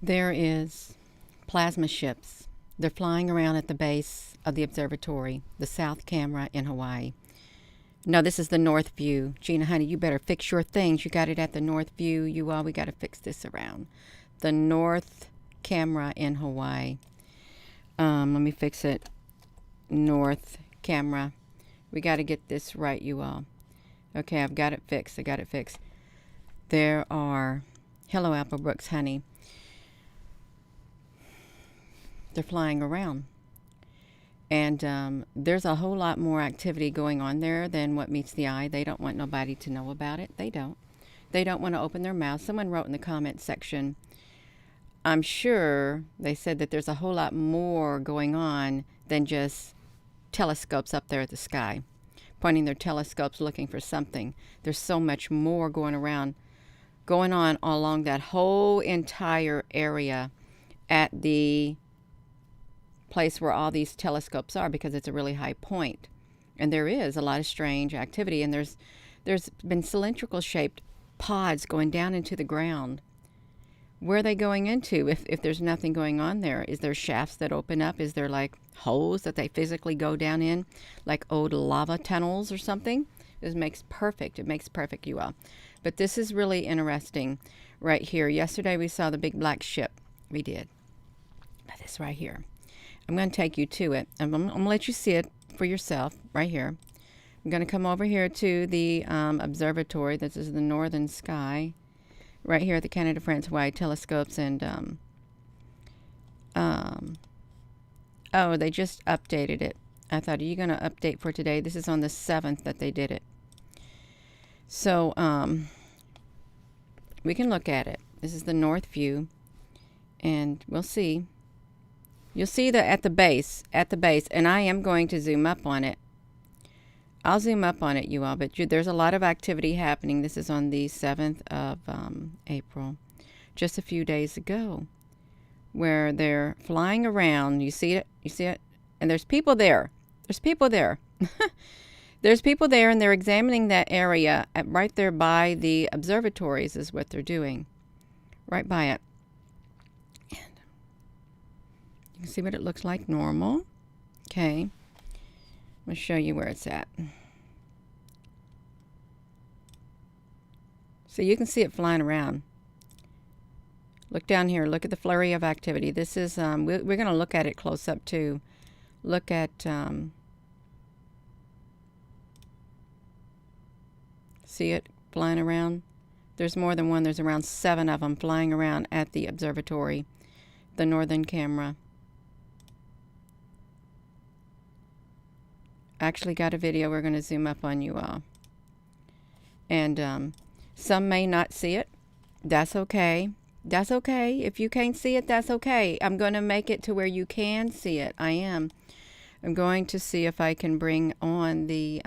There is plasma ships. They're flying around at the base of the observatory, the south camera in Hawaii. No, this is the north view. Gina, honey, you better fix your things. You got it at the north view. You all, we got to fix this around. The north camera in Hawaii. Let me fix it. North camera. We got to get this right, you all. Okay, I've got it fixed. I got it fixed. There are, hello, Applebrooks, honey. They're flying around. And there's a whole lot more activity going on there than what meets the eye. They don't want nobody to know about it. They don't. They don't want to open their mouth. Someone wrote in the comment section, I'm sure they said that there's a whole lot more going on than just telescopes up there at the sky, pointing their telescopes looking for something. There's so much more going on along that whole entire area at the place where all these telescopes are, because it's a really high point. And there is a lot of strange activity, and there's been cylindrical shaped pods going down into the ground. Where are they going into if there's nothing going on there? Is there shafts that open up? Is there like holes that they physically go down in, like old lava tunnels or something? It makes perfect, you all. But this is really interesting right here. Yesterday we saw the big black ship. We did. Now this right here. I'm going to take you to it. I'm going to let you see it for yourself right here. I'm going to come over here to the observatory. This is the northern sky. Right here at the Canada, France, Hawaii telescopes. And, oh, they just updated it. I thought, are you going to update for today? This is on the 7th that they did it. So, we can look at it. This is the north view. And we'll see. You'll see that at the base, and I am going to zoom up on it. I'll zoom up on it, you all, but there's a lot of activity happening. This is on the 7th of April, just a few days ago, where they're flying around. You see it? You see it? And there's people there. There's people there. There's people there, and they're examining that area right there by the observatories is what they're doing, right by it. You can see what it looks like normal. Okay. I'm going to show you where it's at. So you can see it flying around. Look down here. Look at the flurry of activity. This is, we're going to look at it close up too. Look at, see it flying around? There's more than one. There's around 7 of them flying around at the observatory, the northern camera. Actually got a video we're going to zoom up on you all. And some may not see it. That's okay. That's okay. If you can't see it, that's okay. I'm going to make it to where you can see it. I am. I'm going to see if I can bring on the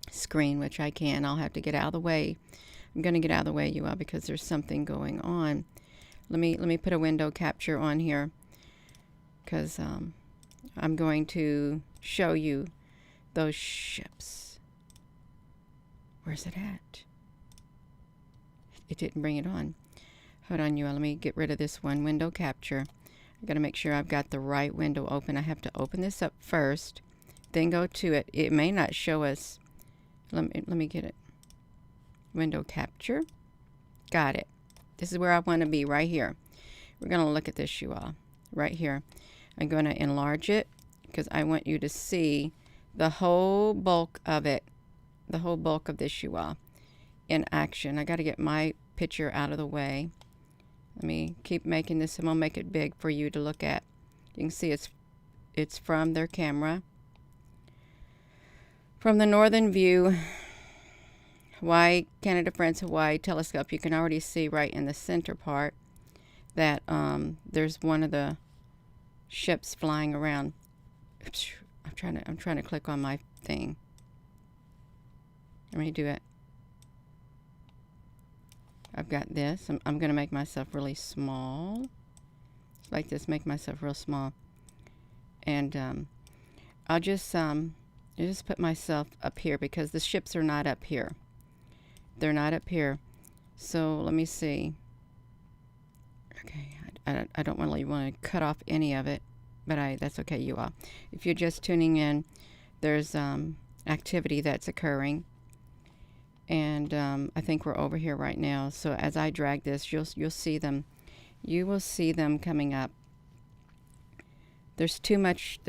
screen, which I can. I'll have to get out of the way. I'm going to get out of the way, you all, because there's something going on. Let me put a window capture on here, because I'm going to show you those ships. Where's it at? It didn't bring it on. Hold on, you all. Let me get rid of this one. Window capture. I'm going to make sure I've got the right window open. I have to open this up first, then go to it. It may not show us. Let me get it. Window capture. Got it. This is where I want to be, right here. We're going to look at this, you all. Right here. I'm going to enlarge it, because I want you to see the whole bulk of it, the whole bulk of this, you all, in action. I got to get my picture out of the way. Let me keep making this, and we'll make it big for you to look at. You can see it's from their camera. From the northern view, Hawaii, Canada, France, Hawaii telescope, you can already see right in the center part that there's one of the ships flying around. I'm trying to click on my thing. Let me do it. I've got this. I'm going to make myself really small. Like this, make myself real small. And I'll just put myself up here, because the ships are not up here. They're not up here. So let me see. Okay, I don't really want to cut off any of it, but that's okay, you all. If you're just tuning in, there's activity that's occurring, and I think we're over here right now. So as I drag this, you'll see them. You will see them coming up. There's too much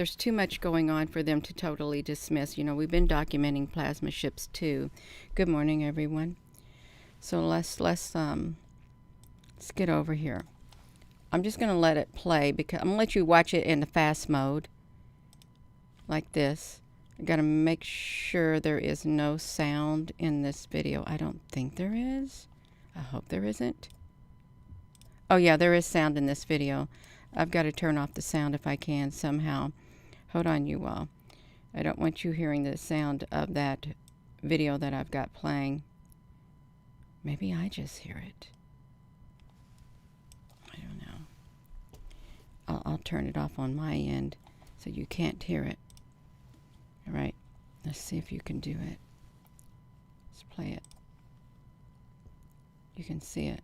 going on for them to totally dismiss. You know, we've been documenting plasma ships too. Good morning, everyone. So let's get over here. I'm just going to let it play because I'm going to let you watch it in the fast mode like this. I got to make sure there is no sound in this video. I don't think there is. I hope there isn't. Oh yeah, there is sound in this video. I've got to turn off the sound if I can somehow. Hold on, you all. I don't want you hearing the sound of that video that I've got playing. Maybe I just hear it. I don't know. I'll turn it off on my end so you can't hear it. All right. Let's see if you can do it. Let's play it. You can see it.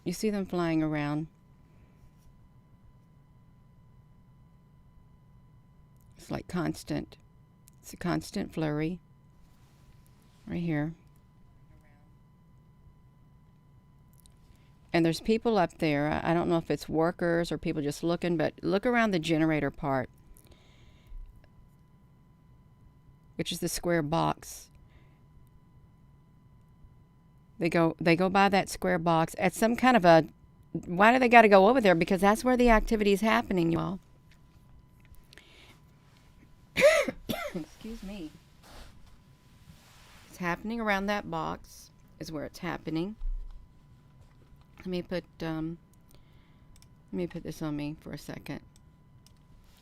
You see them flying around. It's like constant. It's a constant flurry. Right here. And there's people up there. I don't know if it's workers or people just looking, but look around the generator part, which is the square box. They go by that square box at some kind of a, why do they got to go over there? Because that's where the activity is happening, y'all. Excuse me. It's happening around that box is where it's happening. Let me put this on me for a second.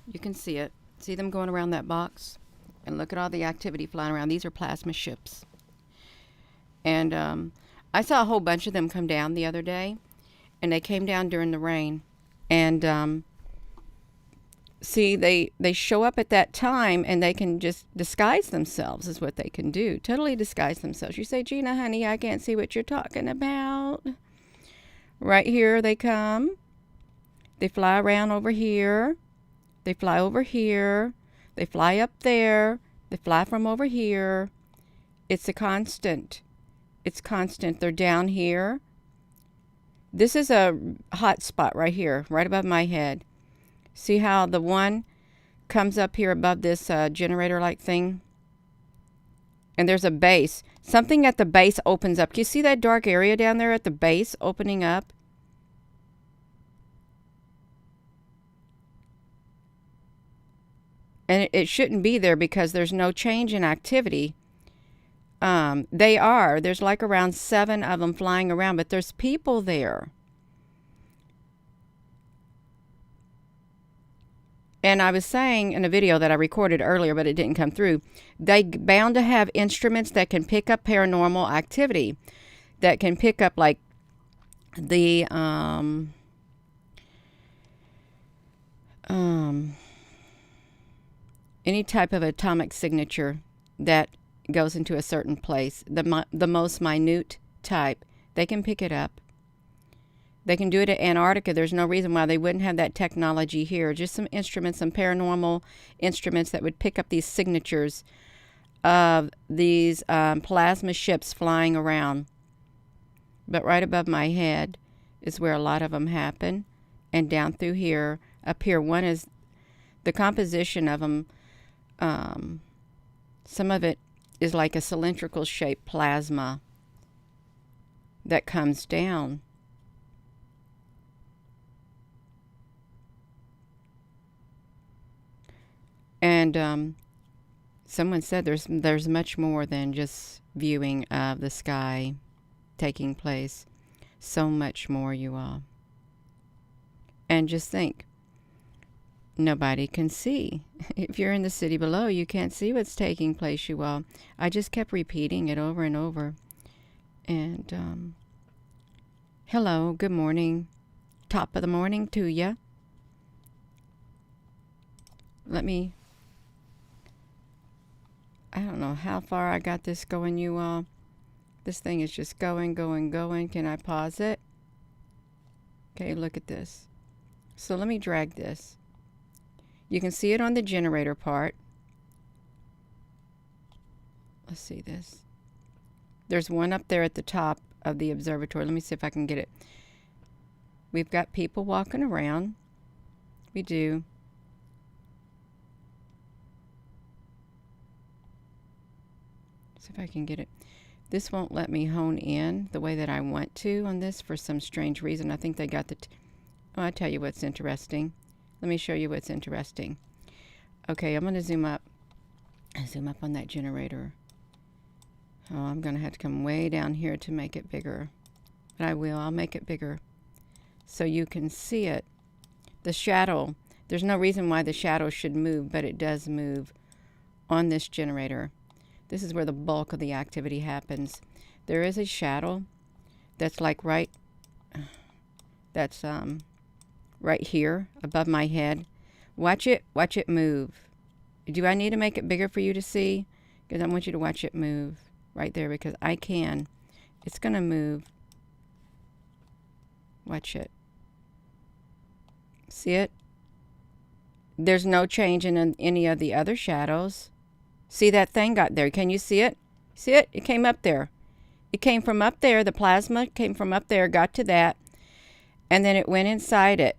You can see it. See them going around that box? And look at all the activity flying around. These are plasma ships. And I saw a whole bunch of them come down the other day. And they came down during the rain. And see, they show up at that time and they can just disguise themselves is what they can do. Totally disguise themselves. You say, Gina, honey, I can't see what you're talking about. Right here they come. They fly around over here. They fly over here. They fly up there. They fly from over here. It's a constant. It's constant. They're down here. This is a hot spot right here, right above my head. See how the one comes up here above this generator-like thing? And there's a base. Something at the base opens up. Can you see that dark area down there at the base opening up? And it shouldn't be there because there's no change in activity. They are. There's like around 7 of them flying around, but there's people there. And I was saying in a video that I recorded earlier, but it didn't come through, they bound to have instruments that can pick up paranormal activity, that can pick up like the any type of atomic signature that goes into a certain place, the most minute type. They can pick it up. They can do it at Antarctica. There's no reason why they wouldn't have that technology here. Just some instruments, some paranormal instruments that would pick up these signatures of these plasma ships flying around. But right above my head is where a lot of them happen. And down through here, up here, one is the composition of them. Some of it is like a cylindrical shaped plasma that comes down. And someone said there's much more than just viewing of the sky taking place. So much more, you all. And just think, nobody can see. If you're in the city below, you can't see what's taking place, you all. I just kept repeating it over and over. And hello, good morning. Top of the morning to ya. I don't know how far I got this going, you all. This thing is just going, going, going. Can I pause it? Okay, look at this. So let me drag this. You can see it on the generator part. Let's see this. There's one up there at the top of the observatory. Let me see if I can get it. We've got people walking around. We do. See if I can get it. This won't let me hone in the way that I want to on this for some strange reason. I think they got the... oh, I'll tell you what's interesting. Let me show you what's interesting. Okay, I'm going to zoom up. Zoom up on that generator. Oh, I'm going to have to come way down here to make it bigger. But I will. I'll make it bigger so you can see it. The shadow. There's no reason why the shadow should move, but it does move on this generator. This is where the bulk of the activity happens. There is a shadow that's like right here above my head. Watch it move. Do I need to make it bigger for you to see? Because I want you to watch it move right there, because I can. It's going to move. Watch it. See it? There's no change in any of the other shadows. See, that thing got there. Can you see it? See it? It came up there. It came from up there. The plasma came from up there, got to that, and then it went inside it.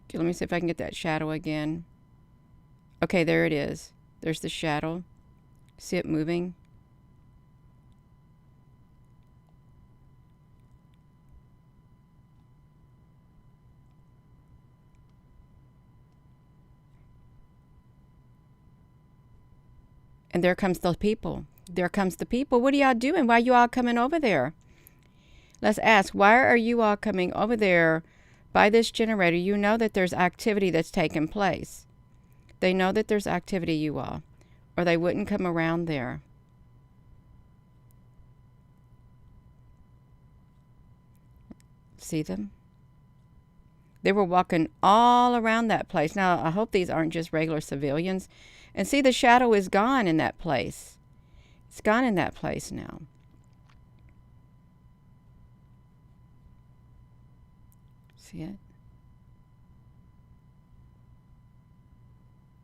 Okay, let me see if I can get that shadow again. Okay, there it is. There's the shadow. See it moving? And there comes the people. There comes the people. What are y'all doing? Why are you all coming over there? Let's ask, why are you all coming over there by this generator? You know that there's activity that's taking place. They know that there's activity, you all, or they wouldn't come around there. See them? They were walking all around that place. Now, I hope these aren't just regular civilians. And see, the shadow is gone in that place. It's gone in that place now. See it?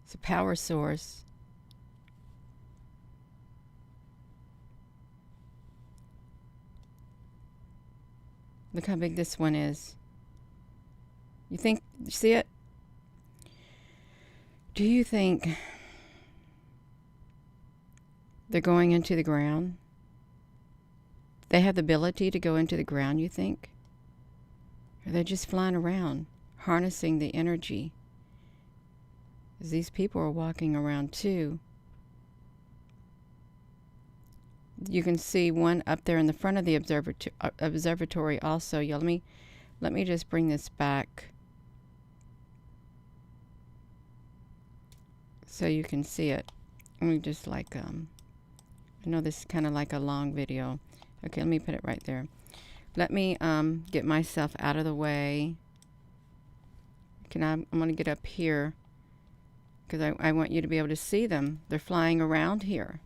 It's a power source. Look how big this one is. You think, you see it? Do you think they're going into the ground? They have the ability to go into the ground, you think? Or they're just flying around, harnessing the energy? Because these people are walking around too. You can see one up there in the front of the observatory also. Yeah, let me just bring this back so you can see it. Let me just I know this is kind of like a long video. Okay, let me put it right there. Let me get myself out of the way. I'm going to get up here because I want you to be able to see them. They're flying around here.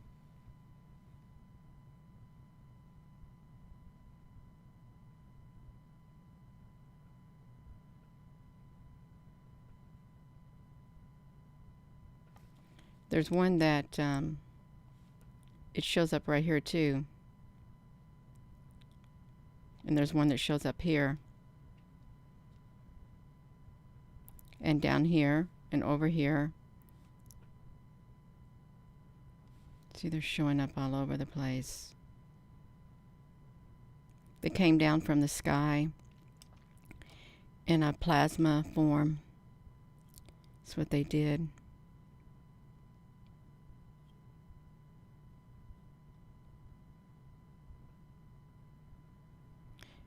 There's one that it shows up right here too. And there's one that shows up here. And down here and over here. See, they're showing up all over the place. They came down from the sky in a plasma form. That's what they did.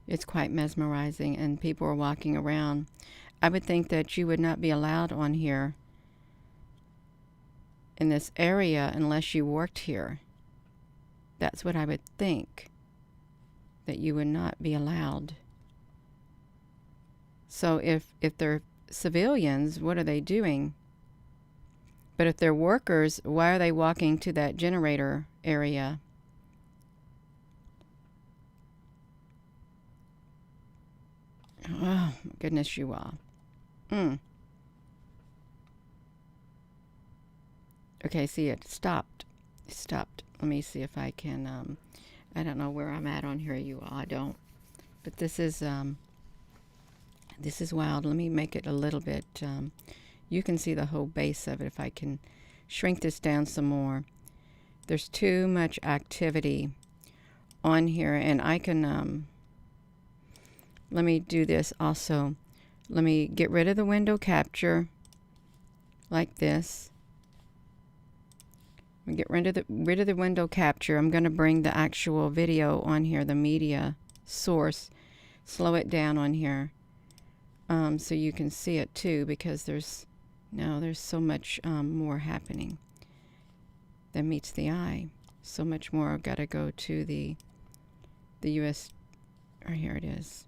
It's quite mesmerizing, and people are walking around. I would think that you would not be allowed on here in this area unless you worked here. That's what I would think, that you would not be allowed. So if they're civilians, what are they doing? But if they're workers, why are they walking to that generator area? Oh, my goodness, you all. Okay, see, it stopped. It stopped. Let me see if I can, I don't know where I'm at on here, you all. I don't. But this is wild. Let me make it a little bit, you can see the whole base of it if I can shrink this down some more. There's too much activity on here, and I can, let me do this also. Let me get rid of the window capture like this. Get rid of the window capture. I'm going to bring the actual video on here, the media source, slow it down on here, so you can see it too, because there's so much more happening than meets the eye. So much more. I've got to go to the US. Or here it is.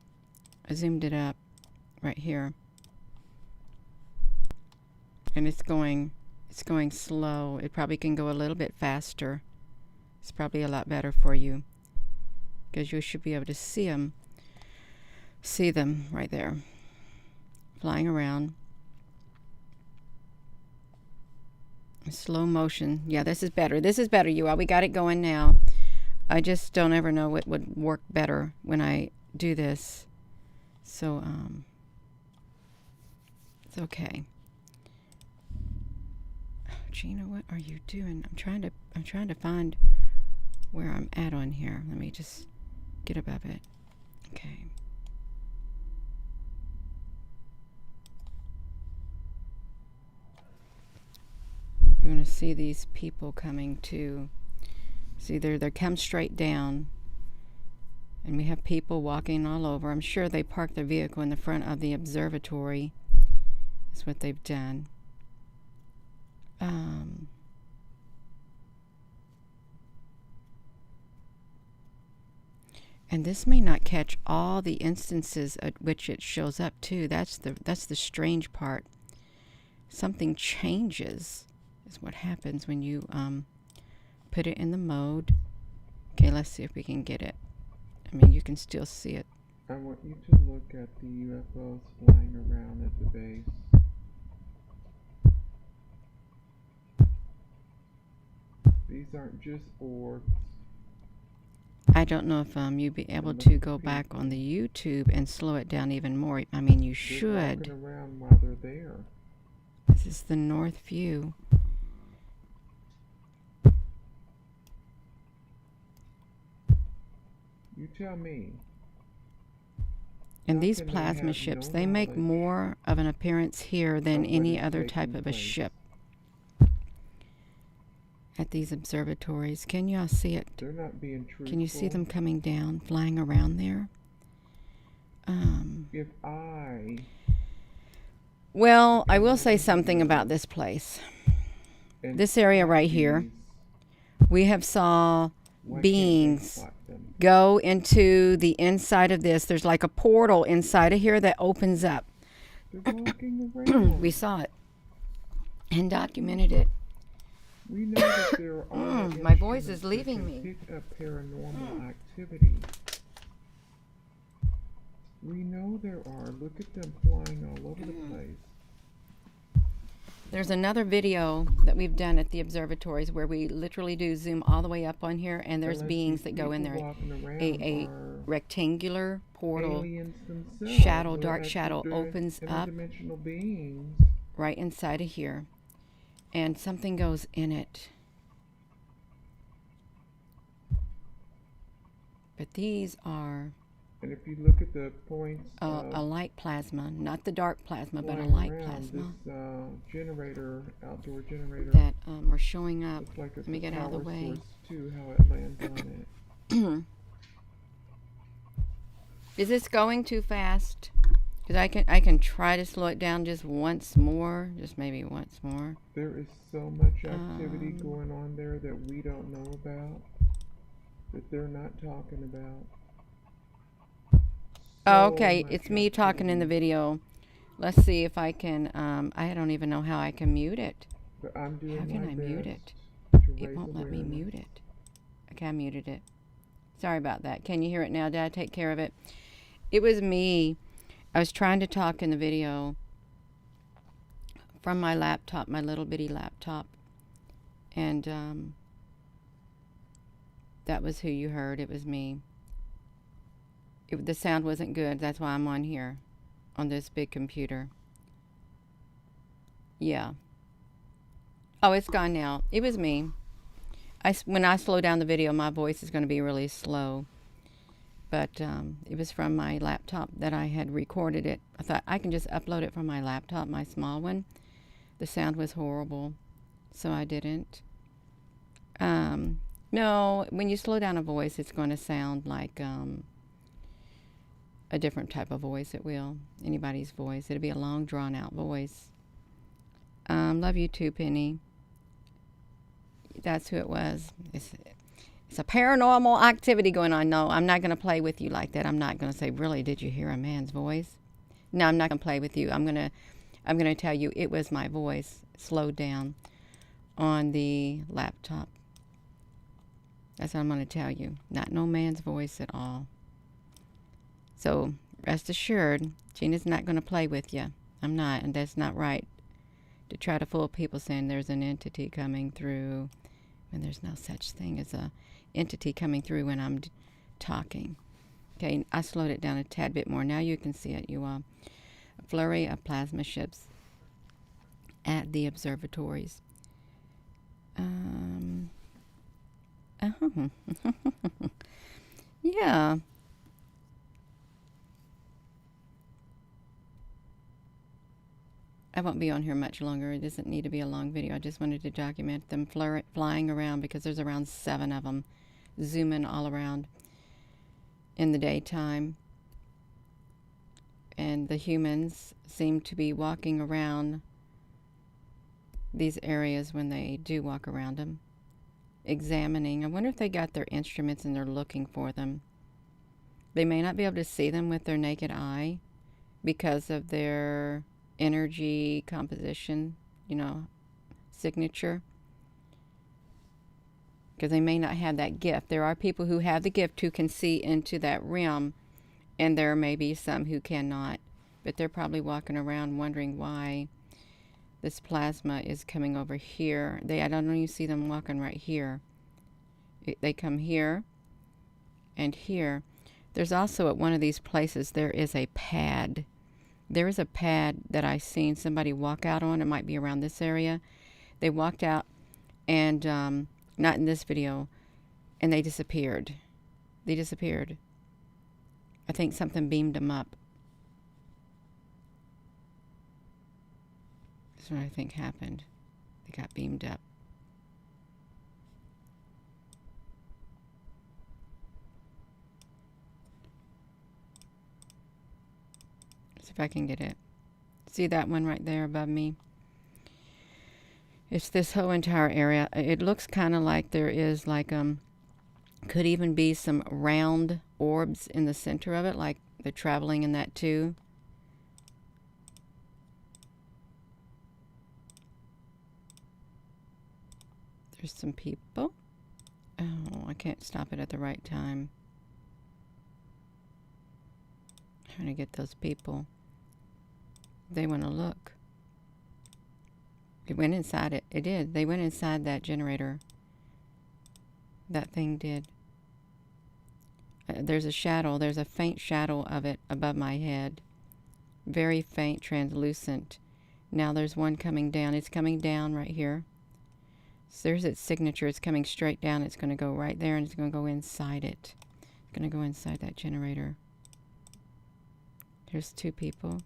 I zoomed it up right here, and it's going slow. It probably can go a little bit faster. It's probably a lot better for you, because you should be able to see them right there, flying around in slow motion. Yeah, this is better. This is better, you all. We got it going now. I just don't ever know what would work better when I do this. So, it's okay. Gina, what are you doing? I'm trying to find where I'm at on here. Let me just get above it. Okay. You're going to see these people coming to. See, they come straight down, and we have people walking all over. I'm sure they parked their vehicle in the front of the observatory. That's what they've done. And this may not catch all the instances at which it shows up too. That's the strange part. Something changes is what happens when you put it in the mode. Okay, let's see if we can get it. I mean, you can still see it. I want you to look at the UFOs flying around at the base. These aren't just orbs. I don't know if you'd be able to go back on the YouTube and slow it down even more. I mean, you should. They're walking around while they're there. This is the north view. You tell me. And these plasma ships, they make more of an appearance here than any other type of a ship at these observatories. Can y'all see it? They're not being truthful. Can you see them coming down, flying around there? Well, I will say something about this place. This area right here, we have saw beings go into the inside of this. There's like a portal inside of here that opens up. They're walking around. We saw it and documented it. We know that there are my voice is leaving me. Pick up paranormal activity. We know there are. Look at them flying all over the place. There's another video that we've done at the observatories where we literally do zoom all the way up on here, and there's beings that go in there. A rectangular portal, shadow, dark shadow opens up right inside of here, and something goes in it. But these are and if you look at the points a light plasma, not the dark plasma, but a light plasma. This generator, outdoor generator, that are showing up. Like let me get out of the way. Too, how it lands on it. Is this going too fast? Because I can try to slow it down just once more, just maybe once more. There is so much activity going on there that we don't know about, that they're not talking about. Oh, okay, it's me talking in the video. Let's see if I can, I don't even know how I can mute it. But I'm doing how can I mute it? It won't let me mute it. Okay, I muted it. Sorry about that. Can you hear it now? Did I take care of it? It was me. I was trying to talk in the video from my laptop, my little bitty laptop, and that was who you heard. It was me. The sound wasn't good. That's why I'm on here, on this big computer. Yeah. Oh, it's gone now. It was me. When I slow down the video, my voice is going to be really slow. But it was from my laptop that I had recorded it. I thought I can just upload it from my laptop, my small one. The sound was horrible, so I didn't. No, when you slow down a voice, it's going to sound like a different type of voice. It will. Anybody's voice. It'll be a long, drawn-out voice. Love you too, Penny. That's who it was. It's a paranormal activity going on. No, I'm not going to play with you like that. I'm not going to say, really, did you hear a man's voice? No, I'm not going to play with you. I'm going to tell you it was my voice slowed down on the laptop. That's what I'm going to tell you. Not no man's voice at all. So rest assured, Gina's not going to play with you. I'm not, and that's not right. To try to fool people saying there's an entity coming through when there's no such thing as a entity coming through when I'm talking. Okay, I slowed it down a tad bit more. Now you can see it, you all. A flurry of plasma ships at the observatories. Yeah. I won't be on here much longer. It doesn't need to be a long video. I just wanted to document them flying around because there's around 7 of them zooming all around in the daytime. And the humans seem to be walking around these areas when they do walk around them, examining. I wonder if they got their instruments and they're looking for them. They may not be able to see them with their naked eye because of their energy composition, signature, because they may not have that gift. There are people who have the gift who can see into that realm, and there may be some who cannot, but they're probably walking around wondering why this plasma is coming over here. I don't know, you see them walking right here. They come here and here. There's also at one of these places there is a pad. There is a pad that I seen somebody walk out on. It might be around this area. They walked out, and not in this video, and they disappeared. They disappeared. I think something beamed them up. That's what I think happened. They got beamed up. If I can get it. See that one right there above me? It's this whole entire area. It looks kind of like there is could even be some round orbs in the center of it, like they're traveling in that too. There's some people. Oh, I can't stop it at the right time. I'm trying to get those people. They want to look. It went inside it. It did. They went inside that generator. That thing did. There's a shadow. There's a faint shadow of it above my head. Very faint, translucent. Now there's one coming down. It's coming down right here. So there's its signature. It's coming straight down. It's going to go right there, and it's going to go inside it. It's going to go inside that generator. There's 2 people.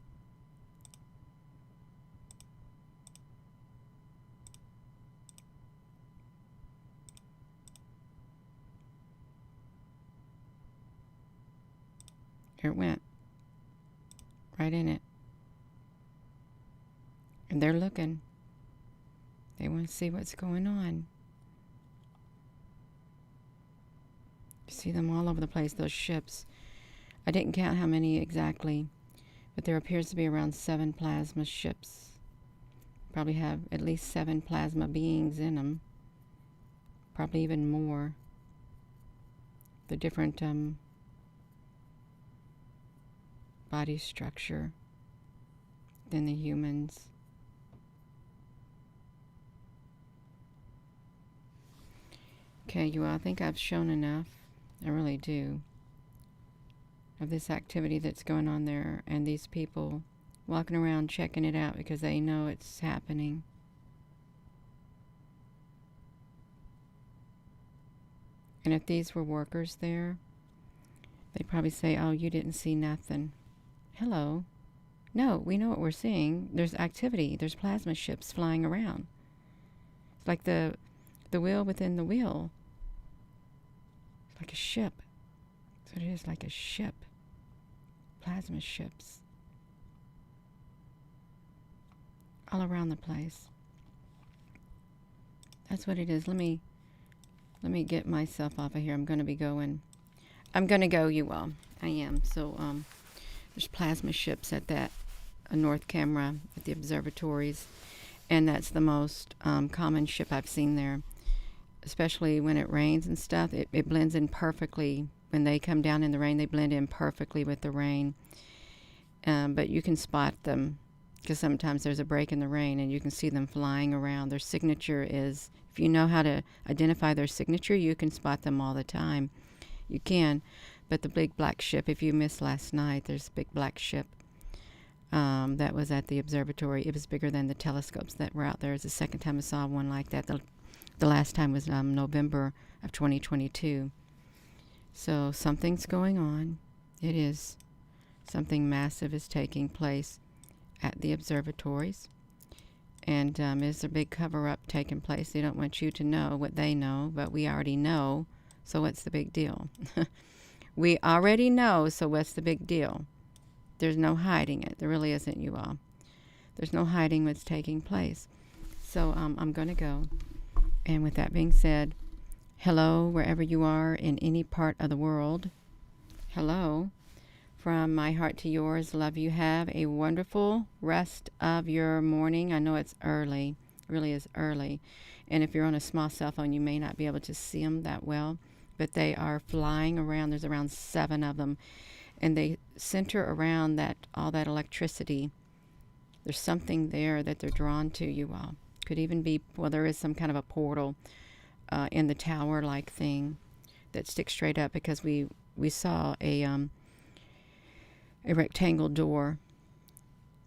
There it went. Right in it. And they're looking. They want to see what's going on. You see them all over the place, those ships. I didn't count how many exactly, but there appears to be around 7 plasma ships. Probably have at least 7 plasma beings in them. Probably even more. The different body structure than the humans. Okay, you all, I think I've shown enough. I really do. Of this activity that's going on there, and these people walking around checking it out because they know it's happening. And if these were workers there, they'd probably say, oh, you didn't see nothing. Hello. No, we know what we're seeing. There's activity. There's plasma ships flying around. It's like the wheel within the wheel. It's like a ship. That's what it is, like a ship. Plasma ships. All around the place. That's what it is. Let me get myself off of here. I'm going to be going. I'm going to go, you all. I am. So, there's plasma ships at that north camera at the observatories. And that's the most common ship I've seen there. Especially when it rains and stuff. It blends in perfectly. When they come down in the rain, they blend in perfectly with the rain. But you can spot them. Because sometimes there's a break in the rain and you can see them flying around. Their signature is, if you know how to identify their signature, you can spot them all the time. You can. But the big black ship, if you missed last night, there's a big black ship that was at the observatory. It was bigger than the telescopes that were out there. It's the second time I saw one like that. The last time was November of 2022. So something's going on. It is. Something massive is taking place at the observatories. And there's a big cover-up taking place. They don't want you to know what they know, but we already know, so what's the big deal? We already know, so what's the big deal? There's no hiding it. There really isn't, you all. There's no hiding what's taking place. So I'm going to go. And with that being said, hello, wherever you are in any part of the world. Hello. From my heart to yours, love you. Have a wonderful rest of your morning. I know it's early. It really is early. And if you're on a small cell phone, you may not be able to see them that well. But they are flying around. There's around 7 of them. And they center around all that electricity. There's something there that they're drawn to, you all. Could even be, well, there is some kind of a portal in the tower-like thing that sticks straight up because we saw a rectangle door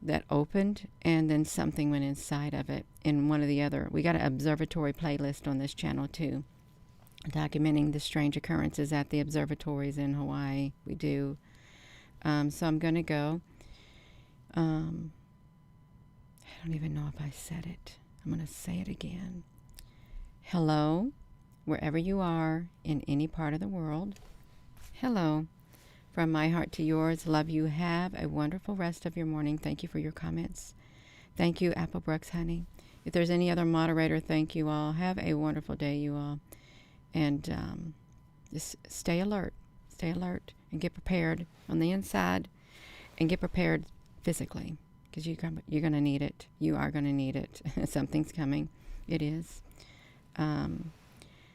that opened and then something went inside of it in one of the other. We got an observatory playlist on this channel too, documenting the strange occurrences at the observatories in Hawaii. We do. So I'm going to go. I don't even know if I said it. I'm going to say it again. Hello, wherever you are in any part of the world. Hello. From my heart to yours, love you. Have a wonderful rest of your morning. Thank you for your comments. Thank you, Apple Brooks, honey. If there's any other moderator, thank you all. Have a wonderful day, you all. And just stay alert. Stay alert and get prepared on the inside and get prepared physically because you're going to need it. You are going to need it. Something's coming. It is.